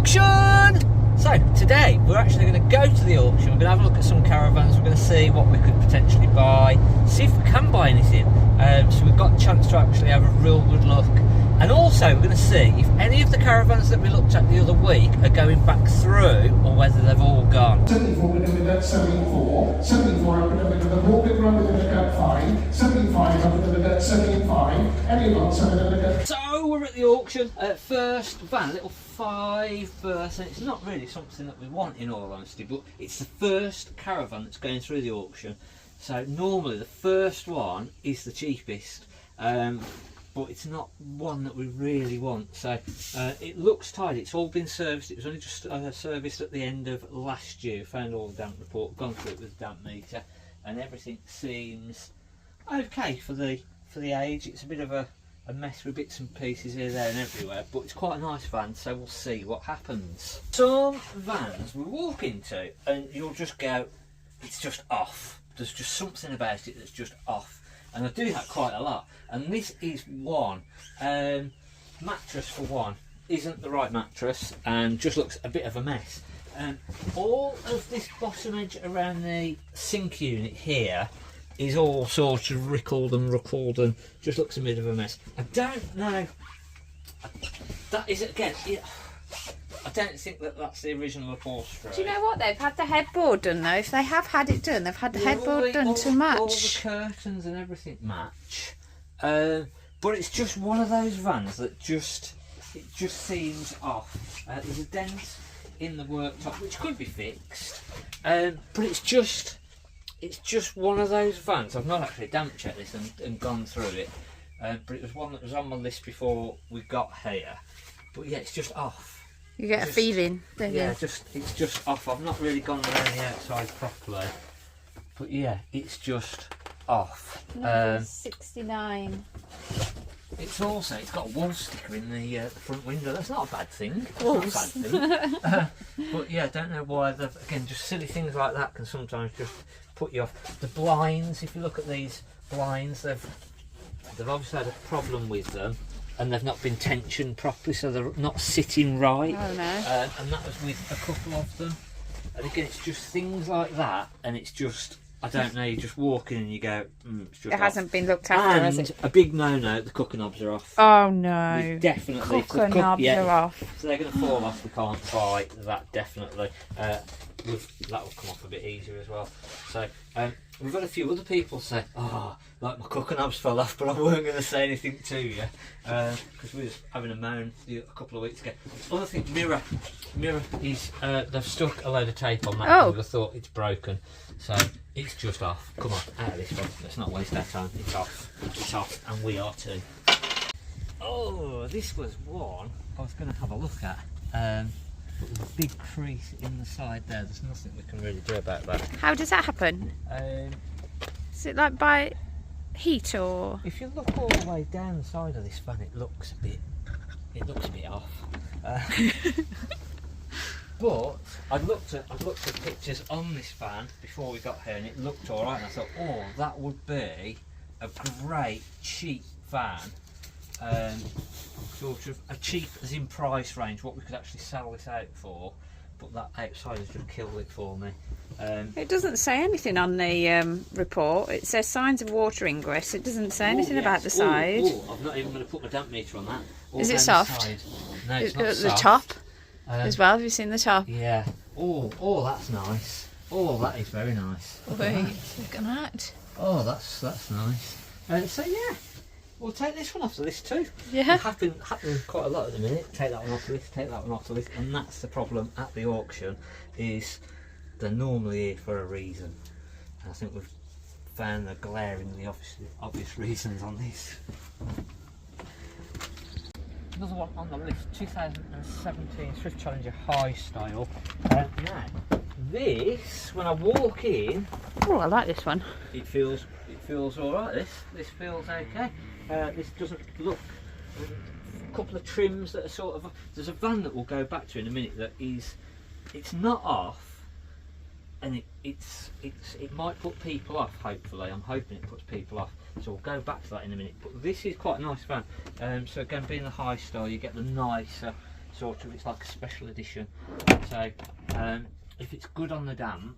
auction! So today we're actually going to go to the auction. We're going to have a look at some caravans. We're going to see what we could potentially buy, see if we can buy anything. So we've got a chance to actually have a real good look. And also we're going to see if any of the caravans that we looked at the other week are going back through or whether they've all gone. 74 with a 74, 74 up with a walking run with a 5, 75 up with a 75, anyone so with a. So we're at the auction. First van, little 5 berth, and it's not really something that we want in all honesty, but it's the first caravan that's going through the auction. So normally the first one is the cheapest, but it's not one that we really want. So it looks tidy. It's all been serviced. It was only just serviced at the end of last year. Found all the damp report, gone through it with the damp meter, and everything seems okay for the age. It's a bit of a mess with bits and pieces here, there and everywhere, but it's quite a nice van, so we'll see what happens. Some vans we walk into and you'll just go, it's just off. There's just something about it that's just off, and I do that quite a lot. And this is one. Mattress for one isn't the right mattress and just looks a bit of a mess. All of this bottom edge around the sink unit here is all sort of rickled and ruckled and just looks a bit of a mess. I don't know. That is, again, I don't think that that's the original upholstery. Do you know what? They've had the headboard done though. If they have had it done, they've had the headboard done to match. All the curtains and everything match. But it's just one of those vans that just seems off. There's a dent in the worktop which could be fixed, but it's just one of those vans. I've not actually damp checked this and gone through it, but it was one that was on my list before we got here. But yeah, it's just off. You get a feeling, don't you? Yeah, it's just off. I've not really gone around the outside properly, but yeah, it's just off. 69. It's got a wall sticker in the front window. That's not a bad thing. Walls. Not a bad thing. But yeah, I don't know why. Again, just silly things like that can sometimes just put you off. The blinds, if you look at these blinds, they've obviously had a problem with them, and they've not been tensioned properly, so they're not sitting right. Oh no. And that was with a couple of them. And again, it's just things like that, and it's just, I don't know, you just walk in and you go, it's just It hasn't been looked after, has and it? a big no-no, the cooker knobs are off. Oh no. Definitely. Cooker knobs are off. So they're going to fall off, we can't buy that, definitely. That will come off a bit easier as well. So we've had a few other people say, oh, like my cooker knobs fell off, but I weren't going to say anything to you, because we were having a moan a couple of weeks ago. Other thing, mirror is, they've stuck a load of tape on that because I thought it's broken. So it's just off. Come on, out of this one. Let's not waste our time. It's off, and we are too. Oh, this was one I was going to have a look at. But with a big crease in the side there, there's nothing we can really do about that. How does that happen? Is it like by heat or? If you look all the way down the side of this van, it looks a bit off. But I'd looked at pictures on this van before we got here, and it looked all right. And I thought, oh, that would be a great cheap van. Sort of a cheap as in price range, what we could actually sell this out for, but that outside has just killed it for me. It doesn't say anything on the report. It says signs of water ingress. It doesn't say anything about the side. I'm not even going to put my damp meter on that. Is it soft? No, it's not the soft. top as well. Have you seen the top? Yeah. Oh, that's nice. Oh, that is very nice. Wait, look at that. Oh, that's nice. So yeah. We'll take this one off the list too. Yeah. It's happening quite a lot at the minute. Take that one off the list, take that one off the list, and that's the problem at the auction, is they're normally here for a reason. And I think we've found the glaringly obvious reasons on this. Another one on the list, 2017 Swift Challenger High Style. Now, this, when I walk in, Oh, I like this one. it feels all right. This feels okay. This doesn't look. A couple of trims that are sort of. There's a van that we'll go back to in a minute that is. It's not off, and it might put people off. Hopefully, I'm hoping it puts people off. So we'll go back to that in a minute. But this is quite a nice van. So again, being the high style, you get the nicer sort of, it's like a special edition. So if it's good on the damp,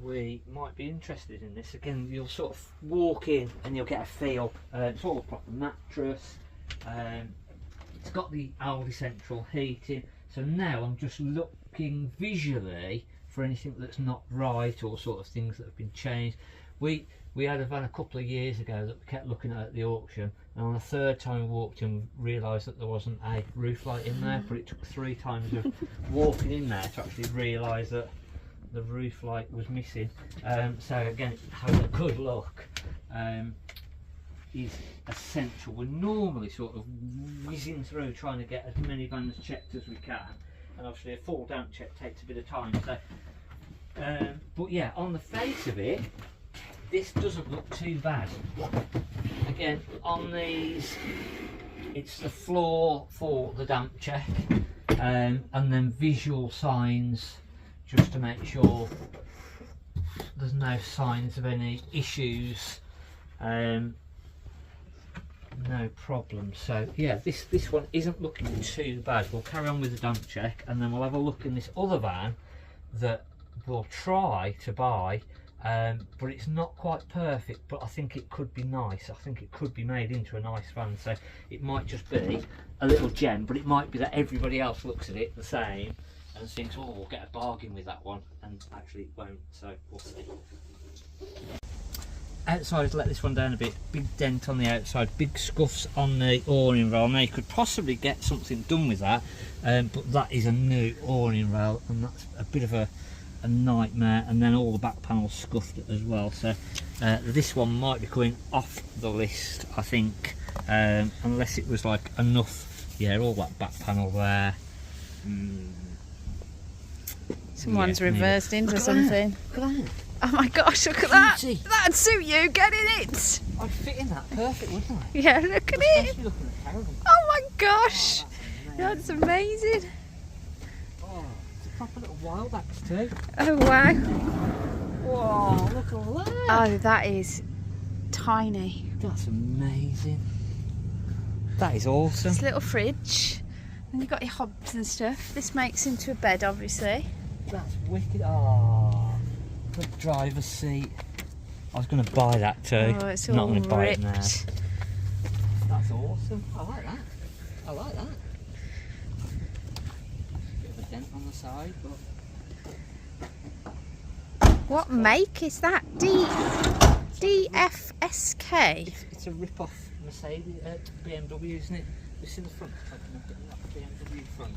we might be interested in this. Again, you'll sort of walk in and you'll get a feel. It's all a proper mattress. It's got the Aldi central heating. So now I'm just looking visually for anything that's not right, or sort of things that have been changed. We had a van a couple of years ago that we kept looking at the auction, and on the third time we walked in, we realised that there wasn't a roof light in there, but it took 3 times of walking in there to actually realise that the roof light was missing. So again, having a good look is essential. We're normally sort of whizzing through trying to get as many vans checked as we can, and obviously a full damp check takes a bit of time. So, but yeah, on the face of it, this doesn't look too bad. Again, on these, it's the floor for the damp check, and then visual signs just to make sure there's no signs of any issues. No problem. So yeah, this one isn't looking too bad. We'll carry on with the damp check, and then we'll have a look in this other van that we'll try to buy, but it's not quite perfect, but I think it could be nice. I think it could be made into a nice van, so it might just be a little gem, but it might be that everybody else looks at it the same and thinks, oh, we'll get a bargain with that one, and actually it won't. So we'll see. Outside, let this one down a bit. Big dent on the outside, big scuffs on the awning rail. Now you could possibly get something done with that, but that is a new awning rail, and that's a bit of a nightmare. And then all the back panels scuffed as well. So this one might be coming off the list, I think, unless it was like enough. Yeah, all that back panel there. Someone's reversed into something. Look at that. Oh my gosh, look at that! Beauty. That'd suit you, get in it! I'd fit in that perfect, wouldn't I? Yeah, look at it! Especially looking at Caravan. Oh my gosh! Oh, That's amazing! Oh, it's a proper little wild axe too. Oh wow! Whoa, look at all that! Oh, that is tiny. That's amazing. That is awesome. This little fridge. And you've got your hobs and stuff. This makes into a bed, obviously. That's wicked. Oh, the driver's seat. I was going to buy that too. Oh, it's not all going to buy it now. ripped. That's awesome. I like that. I like that. Bit of a dent on the side, but What make is that? DFSK? it's a rip-off Mercedes, BMW, isn't it? This in the front. It's like a BMW front.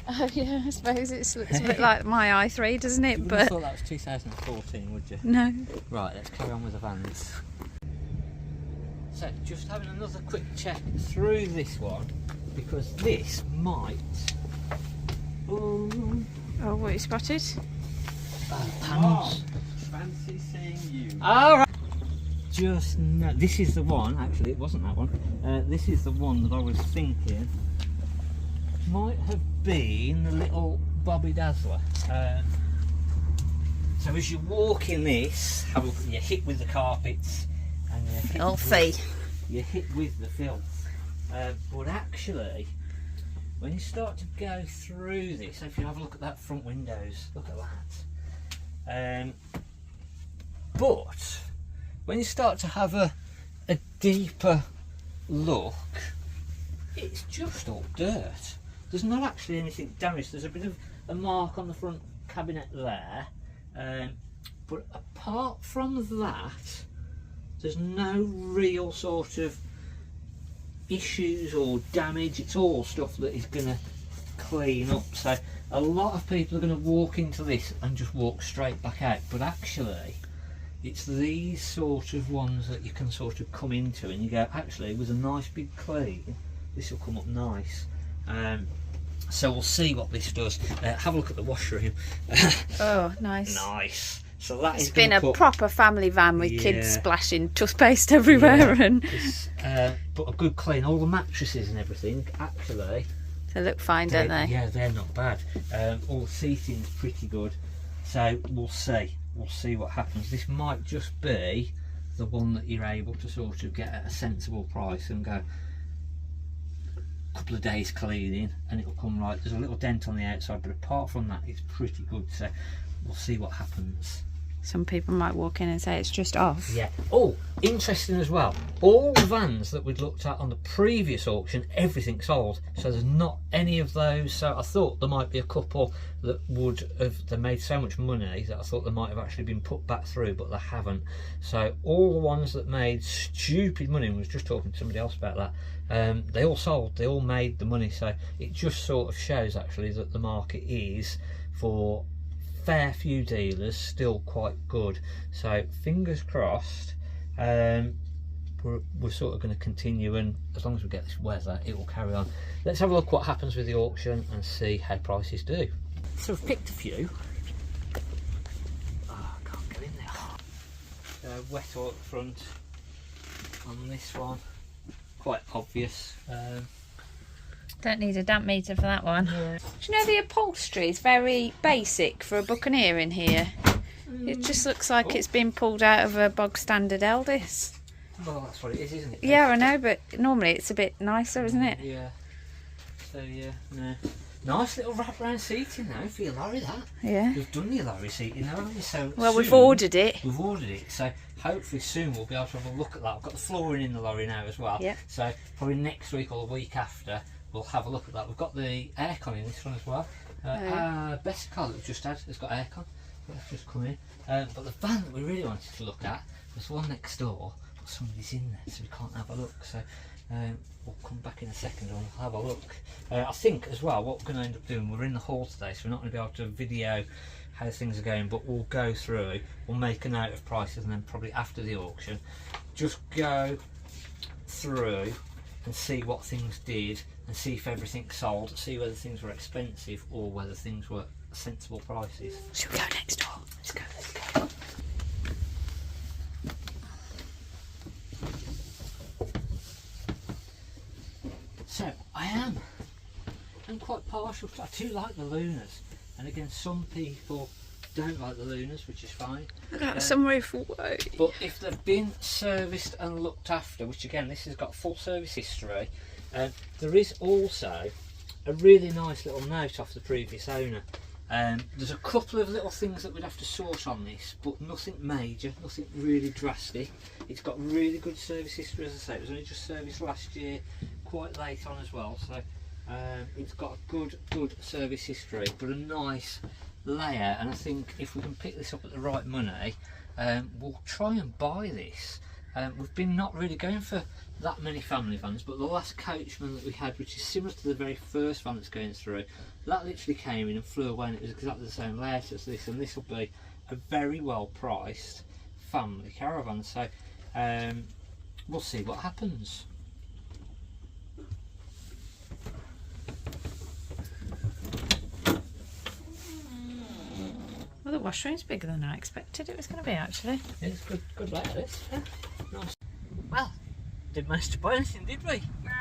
Oh yeah, I suppose it looks a bit like my i3, doesn't it? You wouldn't have But thought that was 2014, would you? no. Right, let's carry on with the vans. So, just having another quick check through this one, because this might... Oh, what you spotted? Panels. Fancy seeing you. Alright! Just no, this is the one, actually, it wasn't that one. This is the one that I was thinking might have been the little Bobby Dazzler. So as you walk in this, have a look, you're hit with the carpets and you're hit with the filth. But actually, when you start to go through this, so if you have a look at that front windows, look at that. But when you start to have a deeper look, it's just all dirt. There's not actually anything damaged. There's a bit of a mark on the front cabinet there, but apart from that, there's no real sort of issues or damage. It's all stuff that is going to clean up. So a lot of people are going to walk into this and just walk straight back out, but actually it's these sort of ones that you can sort of come into and you go, actually with a nice big clean, this will come up nice. So we'll see what this does. Have a look at the washroom. Oh, nice. Nice. So that It's is been a put, proper family van with kids Yeah. splashing toothpaste everywhere, Yeah. and but a good clean. All the mattresses and everything, actually, they look fine, don't they? Yeah, they're not bad. All the seating's pretty good. So we'll see. We'll see what happens. This might just be the one that you're able to sort of get at a sensible price and go, couple of days cleaning and it'll come right. There's a little dent on the outside, but apart from that it's pretty good, so we'll see what happens. Some people might walk in and say it's just off. Yeah. Oh, interesting as well. All the vans that we'd looked at on the previous auction, everything sold. So there's not any of those. So I thought there might be a couple that would have, they made so much money that I thought they might have actually been put back through, but they haven't. So all the ones that made stupid money, and I was just talking to somebody else about that, they all sold, they all made the money. So it just sort of shows actually that the market is, for fair few dealers, still quite good. So fingers crossed. We're sort of going to continue, and as long as we get this weather it will carry on. Let's have a look what happens with the auction and see how prices do. So I've picked a few. Oh, I can't go in there. Wet all at the front on this one, quite obvious. Don't need a damp meter for that one. Yeah. Do you know the upholstery is very basic for a Buccaneer in here? It just looks like it's been pulled out of a bog standard Eldis. Well, that's what it is, isn't it? Yeah, I know, but normally it's a bit nicer, isn't it? Yeah. So yeah, no. Nice little wraparound seating now for your lorry, that. Yeah. We've done your lorry seating now, haven't we? So Well, we've soon- ordered it. We've ordered it, so hopefully soon we'll be able to have a look at that. I've got the flooring in the lorry now as well. Yeah. So probably next week or the week after we'll have a look at that. We've got the aircon in this one as well. Our best car that we've just had has got aircon. That's just come in. But the van that we really wanted to look at was the one next door, but somebody's in there, so we can't have a look. So we'll come back in a second and we'll have a look. I think as well what we're going to end up doing, we're in the hall today, so we're not going to be able to video how things are going, but we'll go through, we'll make a note of prices, and then probably after the auction just go through and see what things did and see if everything sold, see whether things were expensive or whether things were sensible prices. Should we go next door? Let's go, let's go. So I'm quite partial to, I do like the Lunas, and again some people don't like the Lunas, which is fine. Look at some roof away. But if they've been serviced and looked after, which again this has got full service history, there is also a really nice little note off the previous owner. There's a couple of little things that we'd have to sort on this, but nothing major, nothing really drastic. It's got really good service history, as I say. It was only just serviced last year, quite late on as well, so it's got a good service history, but a nice layer. And I think if we can pick this up at the right money, we'll try and buy this. We've been not really going for that many family vans, but the last Coachman that we had, which is similar to the very first van that's going through, that literally came in and flew away, and it was exactly the same layout as this, and this will be a very well priced family caravan. So we'll see what happens. Well, the washroom's bigger than I expected it was going to be, actually. It's good layout, this. Yeah, nice. Well, didn't manage to buy anything, did we? No.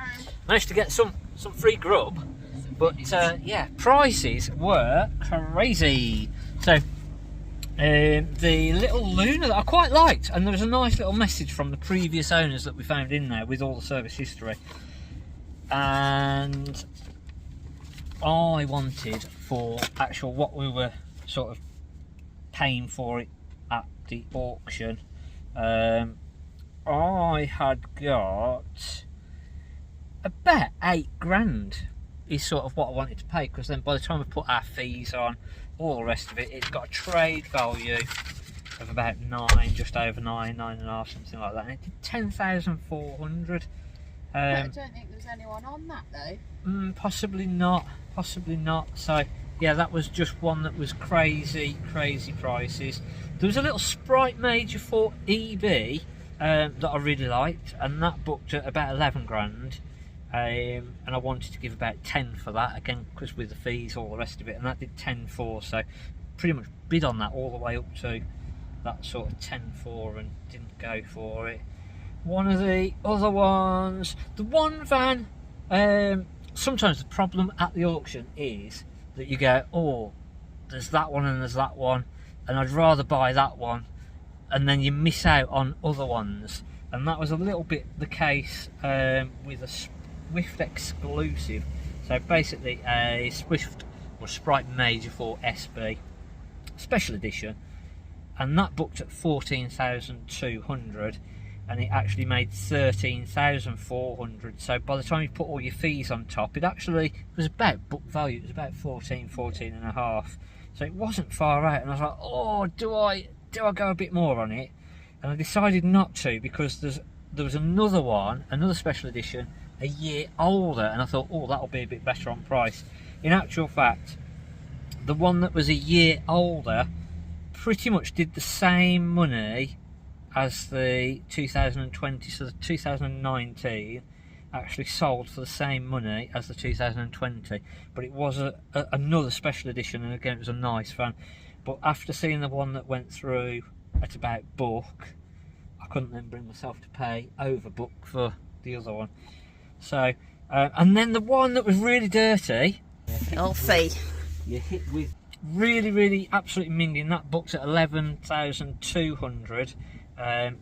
Managed to get some free grub, but yeah, prices were crazy. So the little Luna that I quite liked, and there was a nice little message from the previous owners that we found in there with all the service history, and I wanted for actual what we were sort of paying for it at the auction. I had got about £8,000 is sort of what I wanted to pay, because then by the time we put our fees on, all the rest of it, it's got a trade value of about 9, just over 9.5, something like that, and it did 10,400. I don't think there's anyone on that though. Possibly not. So yeah, that was just one that was crazy prices. There was a little Sprite Major for EB that I really liked, and that booked at about 11,000, and I wanted to give about 10 for that, again because with the fees, all the rest of it, and that did 10.4, so pretty much bid on that all the way up to that sort of 10.4 and didn't go for it. One of the other ones, the one van, sometimes the problem at the auction is that you go, oh, there's that one and there's that one, and I'd rather buy that one, and then you miss out on other ones. And that was a little bit the case with a Swift exclusive. So basically a Swift or Sprite Major 4 SB special edition, and that booked at 14,200, and it actually made 13,400. So by the time you put all your fees on top, it actually was about book value. It was about 14 and a half. So it wasn't far out, and I was like, oh, do I go a bit more on it? And I decided not to, because there was another one, another special edition, a year older, and I thought, oh, that'll be a bit better on price. In actual fact, the one that was a year older pretty much did the same money as the 2020, so the 2019 actually sold for the same money as the 2020, but it was another special edition, and again it was a nice van. But after seeing the one that went through at about book, I couldn't then bring myself to pay over book for the other one. So and then the one that was really dirty, I'll see. you hit with really absolutely minging, that booked at 11,200, and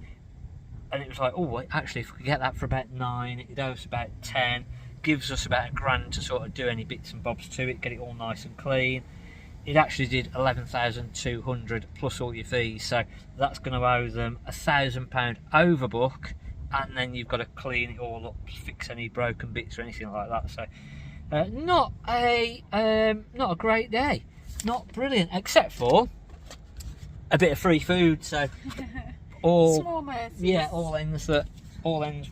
it was like, oh, actually if we could get that for about 9, it owes about 10, gives us about £1,000 to sort of do any bits and bobs to it, get it all nice and clean. It actually did 11,200 plus all your fees, so that's going to owe them £1,000 over book, and then you've got to clean it all up, fix any broken bits or anything like that. So not a great day, not brilliant, except for a bit of free food. So all Small mercies. yeah, all ends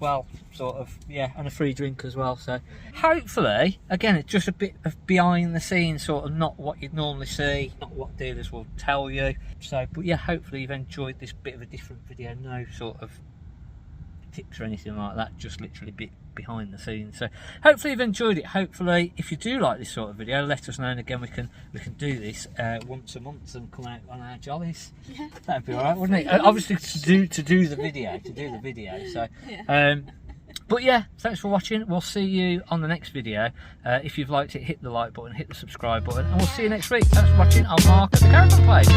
well, sort of, yeah, and a free drink as well. So hopefully, again, it's just a bit of behind the scenes, sort of not what you'd normally see, not what dealers will tell you. So, but yeah, hopefully you've enjoyed this bit of a different video. No sort of tips or anything like that, just literally a bit behind the scenes. So hopefully you've enjoyed it. Hopefully if you do like this sort of video, let us know, and again we can do this once a month and come out on our jollies. Yeah. That'd be all right, wouldn't it? Obviously to do the video. So Yeah. but yeah, thanks for watching. We'll see you on the next video. If you've liked it, hit the like button, hit the subscribe button, and we'll see you next week. Thanks for watching. I'm Mark at the Caravan Place.